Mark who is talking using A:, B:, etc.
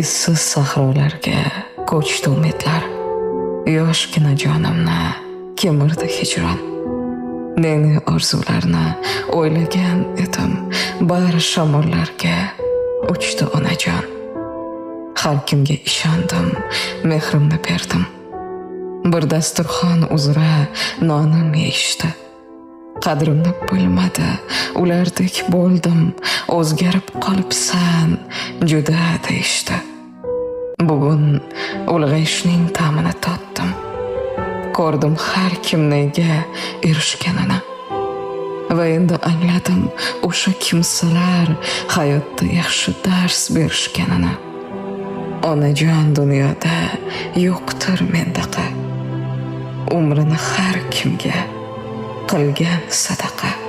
A: Izsiz sahrolarga ko'chdi umidlar. Yoshgina jonimni kemirdi hijron. Neni orzularni o'ylagan edim, bari shamollarga uchdi onajon. Har kimga ishondim, mehrimni berdim. Bir dasturxon uzra nonim yeyishdi. Qadrimni bilmadi, ulardek bo'ldim, o'zgarib qolibsan, juda deyishdi. Bugun ulg'ayishning ta'mini totdim. Ko'rdim har kim nega erishganini. Va endi angladim, o'sha kimsalar hayotda yaxshi dars berishganini. Onajon dunyoda yo'qdir mendaqa. Umrini har kimga qilgan sadaqa.